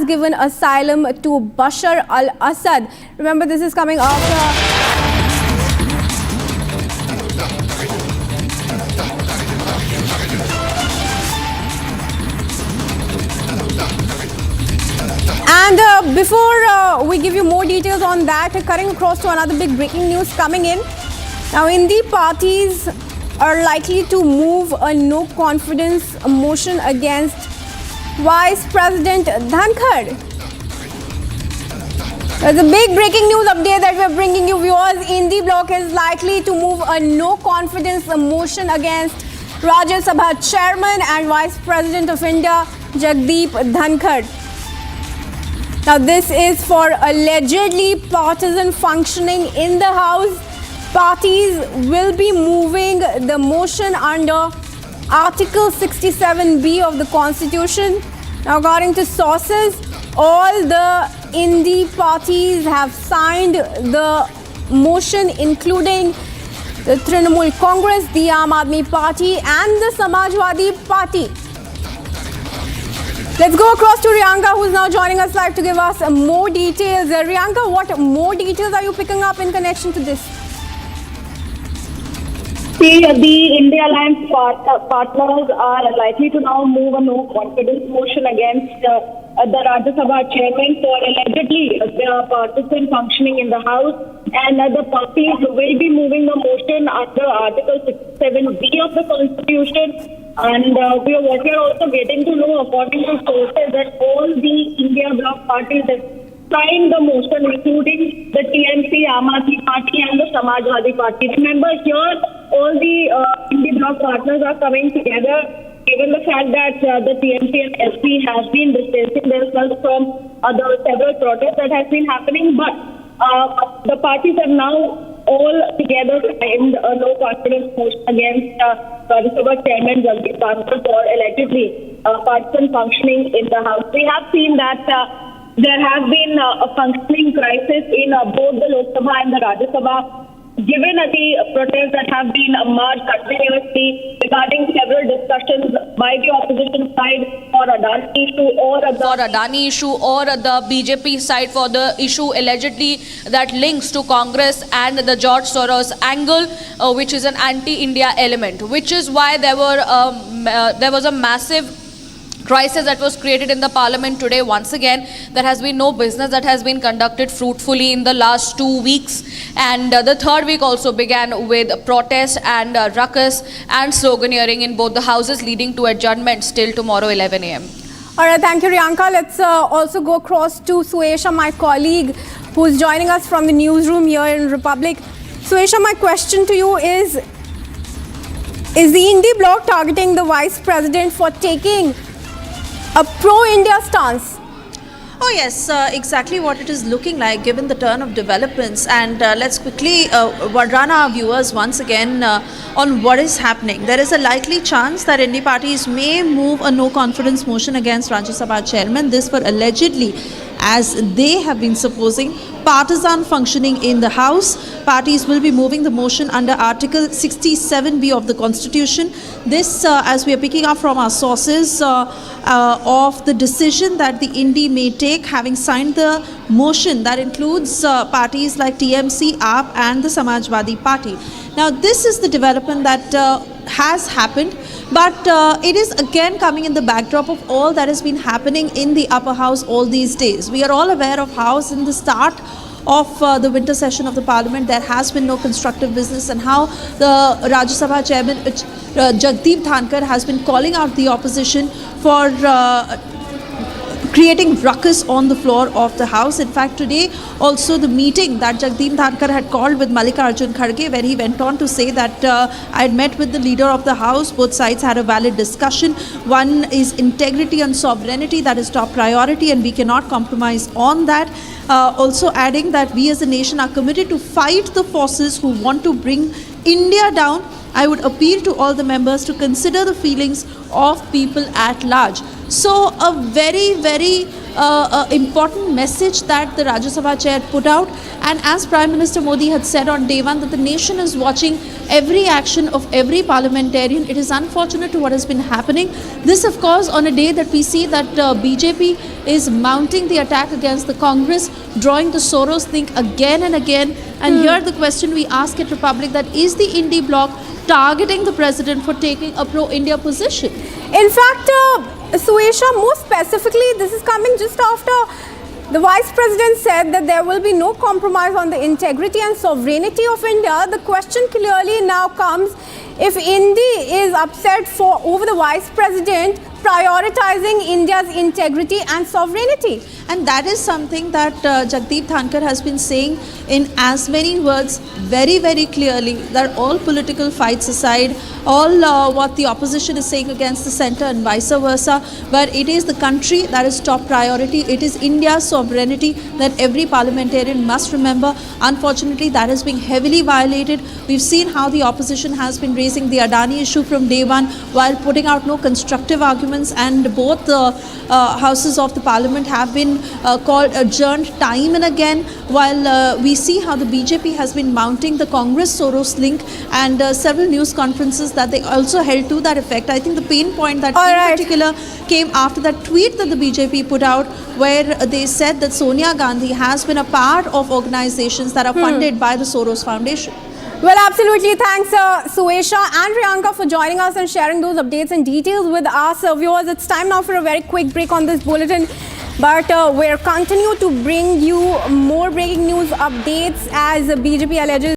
has given asylum to Bashar al-Assad. Remember, this is coming after and before we give you more details on that, cutting across to another big breaking news coming in. Now, Indi parties are likely to move a no confidence motion against Vice President Dhankar. There's a big breaking news update that we're bringing you, viewers. Indi bloc is likely to move a no confidence motion against Rajya Sabha Chairman and Vice President of India, Jagdeep Dhankar. Now, this is for allegedly partisan functioning in the House. Parties will be moving the motion under Article 67B of the Constitution. Now, according to sources, all the Indi parties have signed the motion, including the Trinamool Congress, the Aam Aadmi Party and the Samajwadi Party. Let's go across to Riyanka, who's now joining us live to give us more details. Riyanka, what more details are you picking up in connection to this? See, the India Alliance partners are likely to now move a no confidence motion against the Rajya Sabha chairman for allegedly partisan functioning in the House, and the parties will be moving the motion under Article 67B of the Constitution. And what we are also getting to know, according to sources, that all the India bloc parties have signed the motion, including the TMC, Aam Aadmi Party and the Samajwadi Party. Remember, here all the India bloc partners are coming together, given the fact that the TMC and SP has been distancing themselves from the several protests that have been happening. But the parties have now all together signed a no confidence motion against Rajya Sabha Chairman Jagdeep Dhankar for allegedly partisan functioning in the House. We have seen that there has been a functioning crisis in both the Lok Sabha and the Rajya Sabha, given the protests that have been marched continuously regarding several discussions by the opposition side for Adani issue or the BJP side for the issue allegedly that links to Congress and the George Soros angle, which is an anti-India element, which is why there was a massive crisis that was created in the parliament today. Once again, there has been no business that has been conducted fruitfully in the last 2 weeks, and the third week also began with protest and ruckus and sloganeering in both the houses, leading to adjournments till tomorrow 11 a.m. All right, thank you, Riyanka. Let's also go across to Suesha, my colleague, who's joining us from the newsroom here in Republic. Suesha, my question to you is the Indi bloc targeting the Vice President for taking a pro-India stance? Oh yes, exactly what it is looking like given the turn of developments. And let's quickly run our viewers once again on what is happening. There is a likely chance that Indi parties may move a no confidence motion against Rajya Sabha chairman. This for allegedly, as they have been supposing, partisan functioning in the House. Parties will be moving the motion under Article 67B of the Constitution. This, as we are picking up from our sources, of the decision that the Indi may take, having signed the motion that includes parties like TMC, AAP and the Samajwadi Party. Now, this is the development that has happened, but it is again coming in the backdrop of all that has been happening in the upper house all these days. We are all aware of how in the start of the winter session of the parliament there has been no constructive business, and how the Rajya Sabha chairman Jagdeep Dhankar has been calling out the opposition for creating ruckus on the floor of the House. In fact, today also the meeting that Jagdeep Dhankar had called with Mallikarjun Kharge, where he went on to say that I had met with the leader of the House, both sides had a valid discussion. One is integrity and sovereignty, that is top priority, and we cannot compromise on that. Also adding that we as a nation are committed to fight the forces who want to bring India down I would appeal to all the members to consider the feelings of people at large. So a very, very important message that the Rajya Sabha chair put out, and as Prime Minister Modi had said on day one, that the nation is watching every action of every parliamentarian. It is unfortunate to what has been happening. This, of course, on a day that we see that BJP is mounting the attack against the Congress, drawing the Soros link again and again. And here the question we ask at Republic, that is the Indie bloc targeting the president for taking a pro-India position? In fact, Suesha, more specifically, this is coming just after the Vice President said that there will be no compromise on the integrity and sovereignty of India. The question clearly now comes, if India is upset over the Vice President prioritizing India's integrity and sovereignty. And that is something that Jagdeep Dhankar has been saying in as many words, very, very clearly, that all political fights aside, all what the opposition is saying against the centre and vice versa, but it is the country that is top priority. It is India's sovereignty that every parliamentarian must remember. Unfortunately, that is being heavily violated. We've seen how the opposition has been raising the Adani issue from day one while putting out no constructive arguments, and both the houses of the parliament have been called adjourned time and again, while we see how the BJP has been mounting the Congress Soros link, and several news conferences that they also held to that effect. I think the pain point that in particular came after that tweet that the BJP put out, where they said that Sonia Gandhi has been a part of organizations that are funded by the Soros Foundation. Well, absolutely. Thanks, Suesha and Priyanka, for joining us and sharing those updates and details with us. Viewers, it's time now for a very quick break on this bulletin. But we'll continue to bring you more breaking news updates as BJP alleges